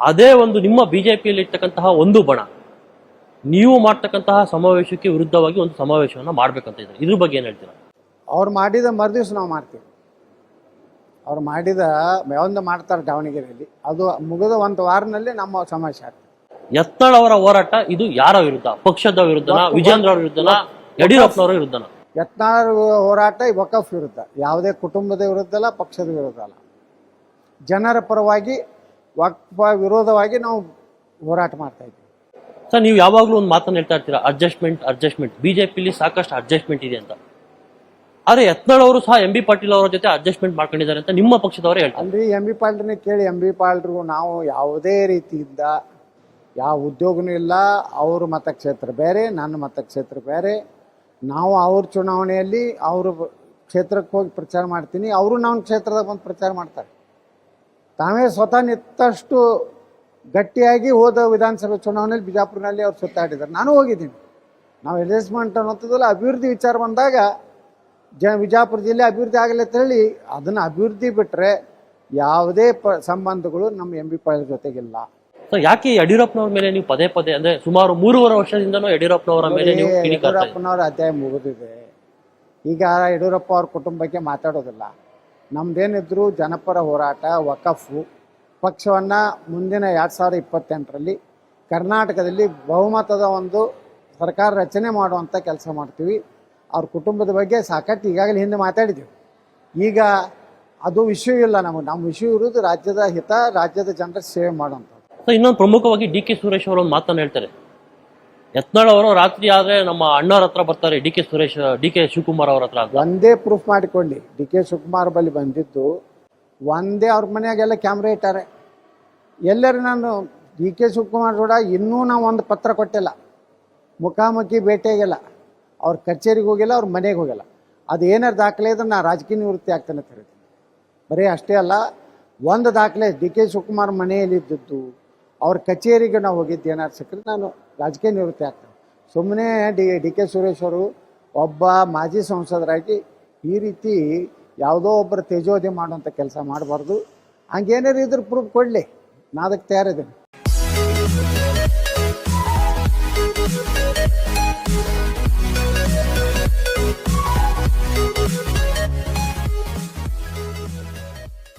ಅದೇ ಒಂದು ನಿಮ್ಮ ಬಿಜೆಪಿಯಲ್ಲಿ ಇರ್ತಕ್ಕಂತಹ ಒಂದು ಬಣ ನೀವು ಮಾಡ್ತಕ್ಕಂತಹ ಸಮಾವೇಶಕ್ಕೆ ವಿರುದ್ಧವಾಗಿ ಒಂದು ಸಮಾವೇಶವನ್ನ ಮಾಡ್ಬೇಕಂತ ಇದ್ದಾರೆ. ಇದ್ರ ಬಗ್ಗೆ ಏನ್ ಹೇಳ್ತೀರಾ? ಅವ್ರು ಮಾಡಿದ ಮರುದಿವ್ಸ ನಾವು ಮಾಡ್ತೀವಿ. ಅವ್ರು ಮಾಡಿದ ಒಂದು ಮಾಡ್ತಾರೆ ದಾವಣಗೆರೆಯಲ್ಲಿ, ಅದು ಮುಗಿದ ಒಂದು ವಾರದಲ್ಲಿ ನಮ್ಮ ಸಮಾವೇಶ ಆಗ್ತದೆ. ಯತ್ನಾಳ್ ಅವರ ಹೋರಾಟ ಇದು ಯಾರ ವಿರುದ್ಧ? ಪಕ್ಷದ ವಿರುದ್ಧನಾ, ವಿಜೇಂದ್ರ ಅವರ ವಿರುದ್ಧನಾ, ಯಡಿಯೂರಪ್ಪನವರ ವಿರುದ್ಧನಾ? ಯತ್ನಾಳ್ ಹೋರಾಟ ವಕಫ್ ವಿರುದ್ಧ, ಯಾವುದೇ ಕುಟುಂಬದ ವಿರುದ್ಧ ಅಲ್ಲ, ಪಕ್ಷದ ವಿರುದ್ಧ ಅಲ್ಲ, ಜನರ ಪರವಾಗಿ ವಕ್ಫ್ ವಿರೋಧವಾಗಿ ನಾವು ಹೋರಾಟ ಮಾಡ್ತಾ ಇದ್ದೀವಿ. ಸರ್, ನೀವು ಯಾವಾಗಲೂ ಒಂದು ಮಾತನ್ನ ಹೇಳ್ತಾ ಇರ್ತೀರಾ, ಅಡ್ಜಸ್ಟ್ಮೆಂಟ್. ಬಿಜೆಪಿಲಿ ಸಾಕಷ್ಟು ಅಡ್ಜಸ್ಟ್ಮೆಂಟ್ ಇದೆ ಅಂತ. ಆದ್ರೆ ಯತ್ನಾಳ್ ಅವರು ಸಹ ಎಂ ಬಿ ಪಾಟೀಲ್ ಅವರ ಜೊತೆ ಅಡ್ಜಸ್ಟ್ಮೆಂಟ್ ಮಾಡ್ಕೊಂಡಿದ್ದಾರೆ ಅಂತ ನಿಮ್ಮ ಪಕ್ಷದವರೇ ಹೇಳ್ತಾರೆ. ಅಲ್ರಿ, ಎಂ ಬಿ ಪಾಟೀಲ್ನ ಕೇಳಿ. ಎಂ ಬಿ ಪಾಟೀಲ್ರು ನಾವು ಯಾವುದೇ ರೀತಿಯಿಂದ ಯಾವ ಉದ್ಯೋಗನೂ ಇಲ್ಲ. ಅವ್ರ ಮತಕ್ಷೇತ್ರ ಬೇರೆ, ನನ್ನ ಮತಕ್ಷೇತ್ರ ಬೇರೆ. ನಾವು ಅವ್ರ ಚುನಾವಣೆಯಲ್ಲಿ ಅವ್ರ ಕ್ಷೇತ್ರಕ್ಕೆ ಹೋಗಿ ಪ್ರಚಾರ ಮಾಡ್ತೀನಿ, ಅವರು ನಮ್ಮ ಕ್ಷೇತ್ರದಾಗ ಬಂದು ಪ್ರಚಾರ ಮಾಡ್ತಾರೆ. ತಾವೇ ಸ್ವತಃ ನಿತ್ತಷ್ಟು ಗಟ್ಟಿಯಾಗಿ ಹೋದ ವಿಧಾನಸಭೆ ಚುನಾವಣೆಯಲ್ಲಿ ಬಿಜಾಪುರನಲ್ಲಿ ಅವ್ರು ಸುತ್ತಾಡಿದ್ದಾರೆ, ನಾನು ಹೋಗಿದ್ದೀನಿ. ನಾವು ಅಡ್ಜಸ್ಟ್ಮೆಂಟ್ ಅನ್ನೋಂಥದ್ದಲ್ಲ, ಅಭಿವೃದ್ಧಿ ವಿಚಾರ ಬಂದಾಗ ವಿಜಾಪುರ ಜಿಲ್ಲೆ ಅಭಿವೃದ್ಧಿ ಆಗಲಿ ಅಂತ ಹೇಳಿ ಅದನ್ನು ಅಭಿವೃದ್ಧಿ ಬಿಟ್ಟರೆ ಯಾವುದೇ ಸಂಬಂಧಗಳು ನಮ್ಮ ಎಂ ಬಿ ಪಾಟೀಲ್ ಜೊತೆಗಿಲ್ಲ. ಸೊ ಯಾಕೆ ಯಡಿಯೂರಪ್ಪನವ್ರ ಮೇಲೆ ನೀವು ಪದೇ ಪದೇ, ಅಂದ್ರೆ ಸುಮಾರು 3.5 ವರ್ಷದಿಂದನೂ ಯಡಿಯೂರಪ್ಪನವರ ಮೇಲೆ ನೀವು ಯಡಿಯೂರಪ್ಪನವರ ಅಧ್ಯಾಯ ಮುಗಿದಿದೆ. ಈಗ ಯಡಿಯೂರಪ್ಪ ಅವ್ರ ಕುಟುಂಬಕ್ಕೆ ಮಾತಾಡೋದಿಲ್ಲ. ನಮ್ದೇನಿದ್ರು ಜನಪರ ಹೋರಾಟ, ವಕಫು ಪಕ್ಷವನ್ನು ಮುಂದಿನ 2028ರಲ್ಲಿ ಕರ್ನಾಟಕದಲ್ಲಿ ಬಹುಮತದ ಒಂದು ಸರ್ಕಾರ ರಚನೆ ಮಾಡುವಂಥ ಕೆಲಸ ಮಾಡ್ತೀವಿ. ಅವ್ರ ಕುಟುಂಬದ ಬಗ್ಗೆ ಸಾಕಷ್ಟು ಈಗಾಗಲೇ ಹಿಂದೆ ಮಾತಾಡಿದ್ದೀವಿ. ಈಗ ಅದು ವಿಷಯ ಇಲ್ಲ ನಮಗೆ. ನಮ್ಮ ವಿಷಯ ಇರೋದು ರಾಜ್ಯದ ಹಿತ, ರಾಜ್ಯದ ಜನರ ಸೇವೆ ಮಾಡುವಂಥದ್ದು. ಸೊ ಇನ್ನೊಂದು ಪ್ರಮುಖವಾಗಿ ಡಿ ಕೆ ಸುರೇಶ್ ಅವರು ಒಂದು ಮಾತನ್ನು ಹೇಳ್ತಾರೆ. ಯತ್ನಾಳ್ ಅವರು ರಾತ್ರಿ ಆದ್ರೆ ನಮ್ಮ ಅಣ್ಣವ್ರ ಹತ್ರ ಬರ್ತಾರೆ, ಡಿ ಕೆ ಶಿವಕುಮಾರ್ ಅವ್ರ ಹತ್ರ. ಒಂದೇ ಪ್ರೂಫ್ ಮಾಡಿಕೊಳ್ಳಿ, ಡಿ ಕೆ ಶಿವಕುಮಾರ್ ಬಳಿ ಬಂದಿದ್ದು ಒಂದೇ. ಅವ್ರ ಮನೆಯಾಗೆಲ್ಲ ಕ್ಯಾಮ್ರಾ ಇಟ್ಟಾರೆ. ಎಲ್ಲರೂ ನಾನು ಡಿ ಕೆ ಶಿವಕುಮಾರ್ ಕೂಡ ಇನ್ನೂ ನಾವು ಒಂದು ಪತ್ರ ಕೊಟ್ಟಿಲ್ಲ, ಮುಖಾಮುಖಿ ಭೇಟಿಯಾಗಿಲ್ಲ, ಅವ್ರ ಕಚೇರಿಗೆ ಹೋಗಿಲ್ಲ, ಅವ್ರ ಮನೆಗೆ ಹೋಗಿಲ್ಲ. ಅದು ಏನಾರು ದಾಖಲೆ ಇದ್ರೆ ನಾನು ರಾಜಕೀಯ ನಿವೃತ್ತಿ ಆಗ್ತೇನೆ ಅಂತ ಹೇಳ್ತೀನಿ. ಬರೀ ಅಷ್ಟೇ ಅಲ್ಲ, ಒಂದು ದಾಖಲೆ ಡಿ ಕೆ ಶಿವಕುಮಾರ್ ಮನೆಯಲ್ಲಿದ್ದದ್ದು, ಅವ್ರ ಕಚೇರಿಗೆ ನಾವು ಹೋಗಿದ್ದು ಏನಾರು ಸಿಕ್ಕರೆ ನಾನು ರಾಜಕೀಯ ನಿವೃತ್ತಿ ಆಗ್ತೇನೆ. ಸುಮ್ಮನೆ ಡಿ ಕೆ ಸುರೇಶ್ ಅವರು ಒಬ್ಬ ಮಾಜಿ ಸಂಸದರಾಗಿ ಈ ರೀತಿ ಯಾವುದೋ ಒಬ್ಬರು ತೇಜೋವಧಿ ಮಾಡುವಂಥ ಕೆಲಸ ಮಾಡಬಾರ್ದು. ಹಂಗೇನಾರು ಇದ್ರ ಪ್ರೂಫ್ ಕೊಡಲಿ, ನಾನು ಅದಕ್ಕೆ ತಯಾರಿದ್ದೀನಿ.